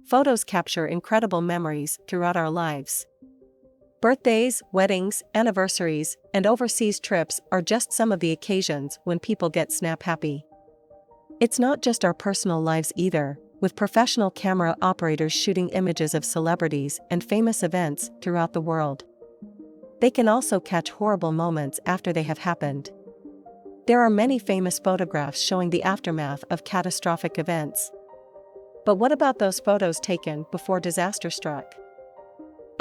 Photos capture incredible memories throughout our lives. Birthdays, weddings, anniversaries, and overseas trips are just some of the occasions when people get snap happy. It's not just our personal lives either, with professional camera operators shooting images of celebrities and famous events throughout the world. They can also catch horrible moments after they have happened. There are many famous photographs showing the aftermath of catastrophic events. But what about those photos taken before disaster struck?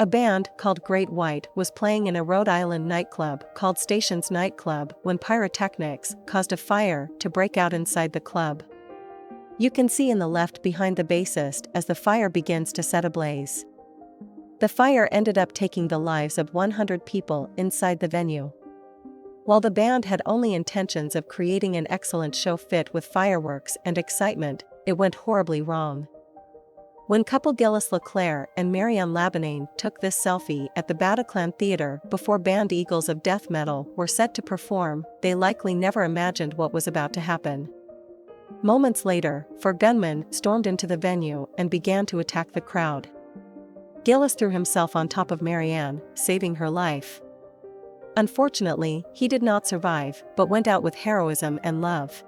A band called Great White was playing in a Rhode Island nightclub called Stations Nightclub when pyrotechnics caused a fire to break out inside the club. You can see in the left behind the bassist as the fire begins to set ablaze. The fire ended up taking the lives of 100 people inside the venue. While the band had only intentions of creating an excellent show fit with fireworks and excitement, it went horribly wrong. When couple Gilles Leclerc and Marianne Labanane took this selfie at the Bataclan Theatre before band Eagles of Death Metal were set to perform, they likely never imagined what was about to happen. Moments later, four gunmen stormed into the venue and began to attack the crowd. Gilles threw himself on top of Marianne, saving her life. Unfortunately, he did not survive, but went out with heroism and love.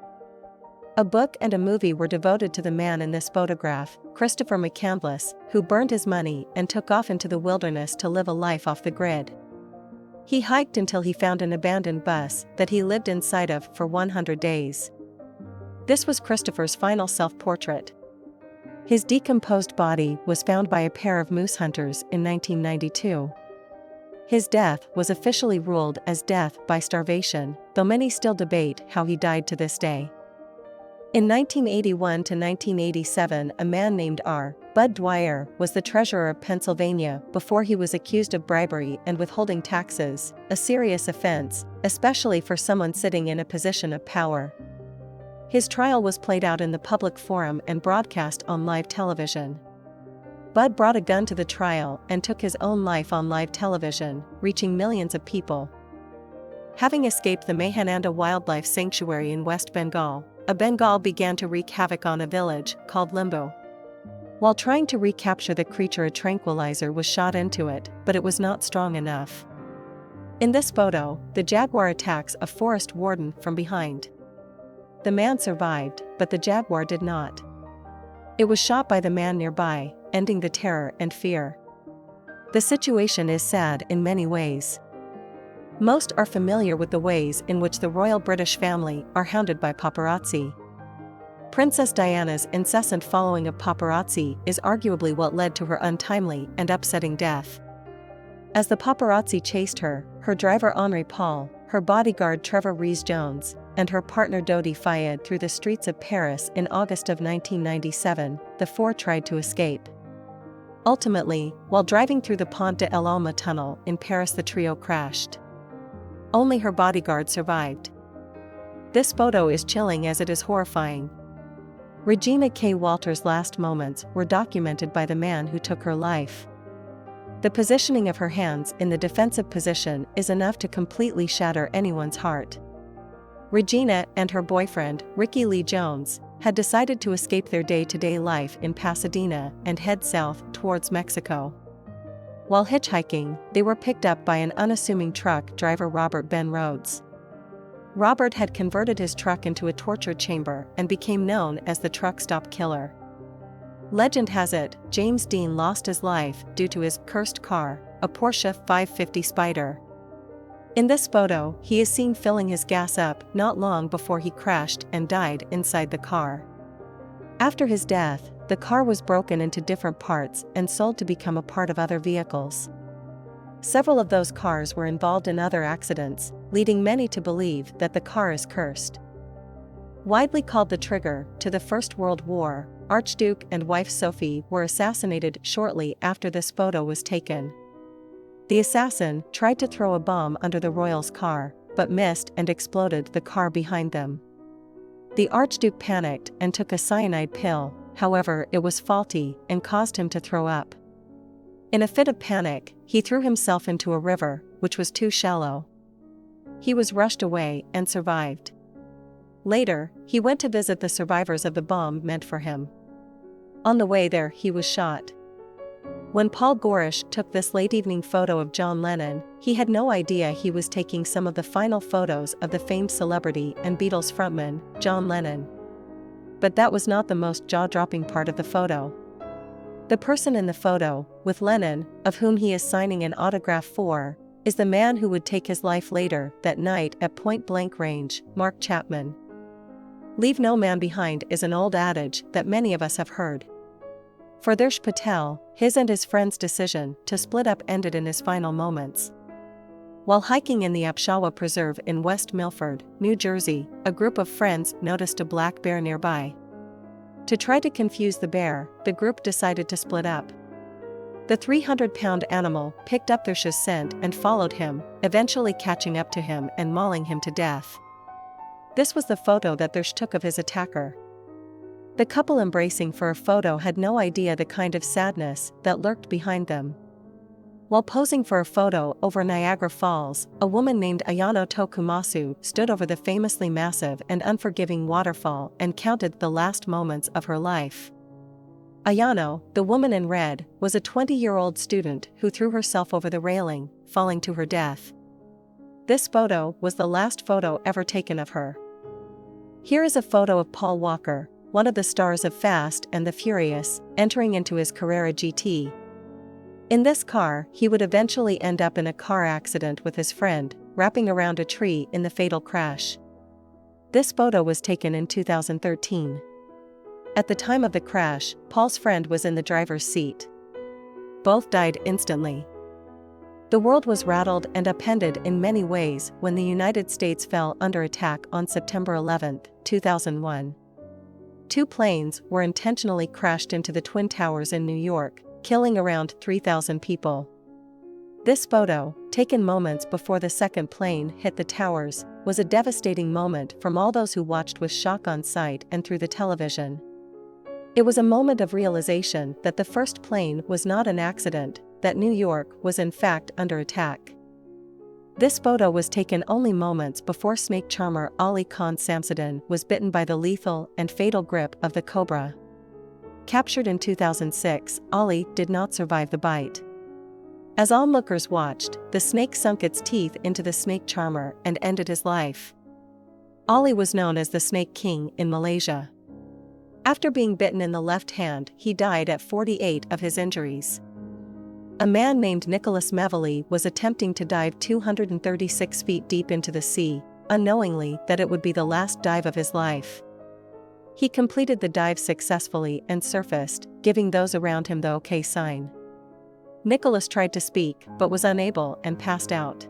A book and a movie were devoted to the man in this photograph, Christopher McCandless, who burned his money and took off into the wilderness to live a life off the grid. He hiked until he found an abandoned bus that he lived inside of for 100 days. This was Christopher's final self-portrait. His decomposed body was found by a pair of moose hunters in 1992. His death was officially ruled as death by starvation, though many still debate how he died to this day. In 1981 to 1987, a man named R. Bud Dwyer was the treasurer of Pennsylvania before he was accused of bribery and withholding taxes, a serious offense, especially for someone sitting in a position of power. His trial was played out in the public forum and broadcast on live television. Bud brought a gun to the trial and took his own life on live television, reaching millions of people. Having escaped the Mahananda Wildlife Sanctuary in West Bengal, a Bengal began to wreak havoc on a village called Limbu. While trying to recapture the creature, a tranquilizer was shot into it, but it was not strong enough. In this photo, the jaguar attacks a forest warden from behind. The man survived, but the jaguar did not. It was shot by the man nearby, ending the terror and fear. The situation is sad in many ways. Most are familiar with the ways in which the royal British family are hounded by paparazzi. Princess Diana's incessant following of paparazzi is arguably what led to her untimely and upsetting death. As the paparazzi chased her, her driver Henri Paul, her bodyguard Trevor Rees-Jones, and her partner Dodi Fayed through the streets of Paris in August of 1997, the four tried to escape. Ultimately, while driving through the Pont de l'Alma tunnel in Paris, the trio crashed. Only her bodyguard survived. This photo is chilling as it is horrifying. Regina K. Walters' last moments were documented by the man who took her life. The positioning of her hands in the defensive position is enough to completely shatter anyone's heart. Regina and her boyfriend, Ricky Lee Jones, had decided to escape their day-to-day life in Pasadena and head south towards Mexico. While hitchhiking, they were picked up by an unassuming truck driver, Robert Ben Rhodes. Robert had converted his truck into a torture chamber and became known as the truck stop killer. Legend has it, James Dean lost his life due to his cursed car, a Porsche 550 Spider. In this photo, he is seen filling his gas up not long before he crashed and died inside the car. After his death, the car was broken into different parts and sold to become a part of other vehicles. Several of those cars were involved in other accidents, leading many to believe that the car is cursed. Widely called the trigger to the First World War, Archduke and wife Sophie were assassinated shortly after this photo was taken. The assassin tried to throw a bomb under the royals' car, but missed and exploded the car behind them. The Archduke panicked and took a cyanide pill, however it was faulty and caused him to throw up. In a fit of panic, he threw himself into a river, which was too shallow. He was rushed away and survived. Later, he went to visit the survivors of the bomb meant for him. On the way there, he was shot. When Paul Gorish took this late evening photo of John Lennon, he had no idea he was taking some of the final photos of the famed celebrity and Beatles frontman, John Lennon. But that was not the most jaw-dropping part of the photo. The person in the photo, with Lennon, of whom he is signing an autograph for, is the man who would take his life later that night at point-blank range, Mark Chapman. Leave no man behind is an old adage that many of us have heard. For Darsh Patel, his and his friend's decision to split up ended in his final moments. While hiking in the Apshawa Preserve in West Milford, New Jersey, a group of friends noticed a black bear nearby. To try to confuse the bear, the group decided to split up. The 300-pound animal picked up Darsh's scent and followed him, eventually catching up to him and mauling him to death. This was the photo that Darsh took of his attacker. The couple embracing for a photo had no idea the kind of sadness that lurked behind them. While posing for a photo over Niagara Falls, a woman named Ayano Tokumasu stood over the famously massive and unforgiving waterfall and counted the last moments of her life. Ayano, the woman in red, was a 20-year-old student who threw herself over the railing, falling to her death. This photo was the last photo ever taken of her. Here is a photo of Paul Walker, one of the stars of Fast and the Furious, entering into his Carrera GT. In this car, he would eventually end up in a car accident with his friend, wrapping around a tree in the fatal crash. This photo was taken in 2013. At the time of the crash, Paul's friend was in the driver's seat. Both died instantly. The world was rattled and upended in many ways when the United States fell under attack on September 11, 2001. 2 planes were intentionally crashed into the Twin Towers in New York, killing around 3,000 people. This photo, taken moments before the second plane hit the towers, was a devastating moment from all those who watched with shock on sight and through the television. It was a moment of realization that the first plane was not an accident, that New York was in fact under attack. This photo was taken only moments before snake charmer Ali Khan Samsudin was bitten by the lethal and fatal grip of the cobra. Captured in 2006, Ali did not survive the bite. As onlookers watched, the snake sunk its teeth into the snake charmer and ended his life. Ali was known as the Snake King in Malaysia. After being bitten in the left hand, he died at 48 of his injuries. A man named Nicholas Mevely was attempting to dive 236 feet deep into the sea, unknowingly that it would be the last dive of his life. He completed the dive successfully and surfaced, giving those around him the okay sign. Nicholas tried to speak but was unable and passed out.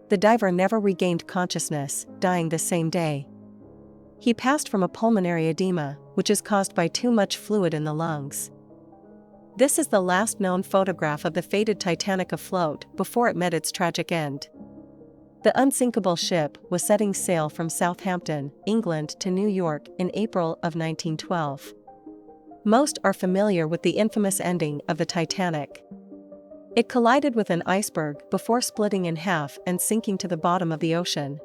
The diver never regained consciousness, dying the same day. He passed from a pulmonary edema, which is caused by too much fluid in the lungs. This is the last known photograph of the fated Titanic afloat before it met its tragic end. The unsinkable ship was setting sail from Southampton, England to New York in April of 1912. Most are familiar with the infamous ending of the Titanic. It collided with an iceberg before splitting in half and sinking to the bottom of the ocean.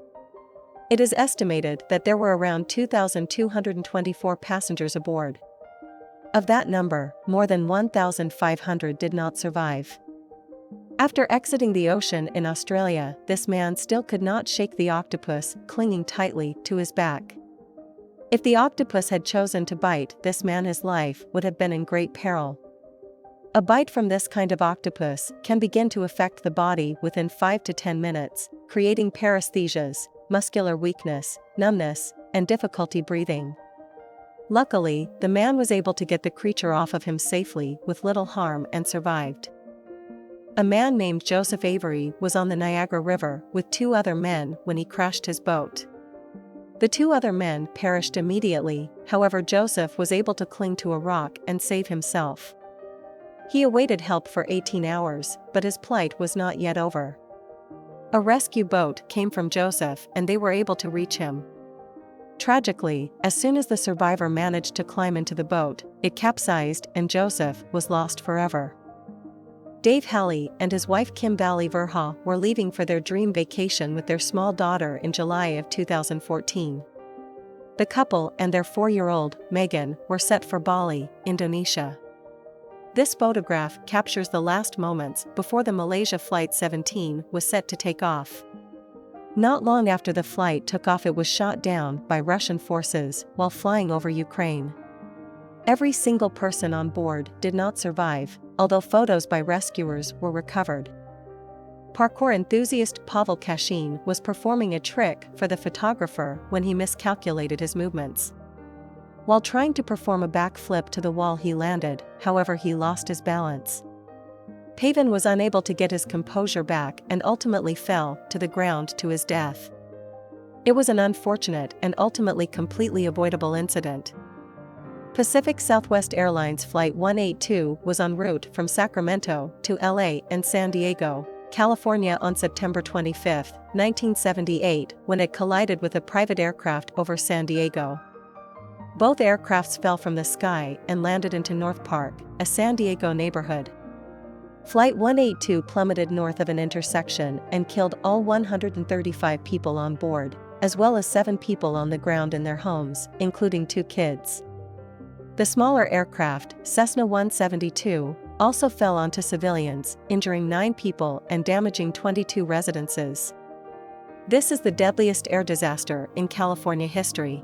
It is estimated that there were around 2,224 passengers aboard. Of that number, more than 1,500 did not survive. After exiting the ocean in Australia, this man still could not shake the octopus clinging tightly to his back. If the octopus had chosen to bite this man, his life would have been in great peril. A bite from this kind of octopus can begin to affect the body within 5 to 10 minutes, creating paresthesias, muscular weakness, numbness, and difficulty breathing. Luckily, the man was able to get the creature off of him safely with little harm and survived. A man named Joseph Avery was on the Niagara River with 2 other men when he crashed his boat. The 2 other men perished immediately, however Joseph was able to cling to a rock and save himself. He awaited help for 18 hours, but his plight was not yet over. A rescue boat came from Joseph and they were able to reach him. Tragically, as soon as the survivor managed to climb into the boat, it capsized and Joseph was lost forever. Dave Halley and his wife Kim Valley Verha were leaving for their dream vacation with their small daughter in July of 2014. The couple and their 4-year-old, Megan, were set for Bali, Indonesia. This photograph captures the last moments before the Malaysia Flight 17 was set to take off. Not long after the flight took off, it was shot down by Russian forces while flying over Ukraine. Every single person on board did not survive, although photos by rescuers were recovered. Parkour enthusiast Pavel Kashin was performing a trick for the photographer when he miscalculated his movements. While trying to perform a backflip to the wall, he landed, however he lost his balance. Pavan was unable to get his composure back and ultimately fell to the ground to his death. It was an unfortunate and ultimately completely avoidable incident. Pacific Southwest Airlines Flight 182 was en route from Sacramento to LA and San Diego, California on September 25, 1978, when it collided with a private aircraft over San Diego. Both aircrafts fell from the sky and landed into North Park, a San Diego neighborhood. Flight 182 plummeted north of an intersection and killed all 135 people on board, as well as 7 people on the ground in their homes, including 2 kids. The smaller aircraft, Cessna 172, also fell onto civilians, injuring 9 people and damaging 22 residences. This is the deadliest air disaster in California history.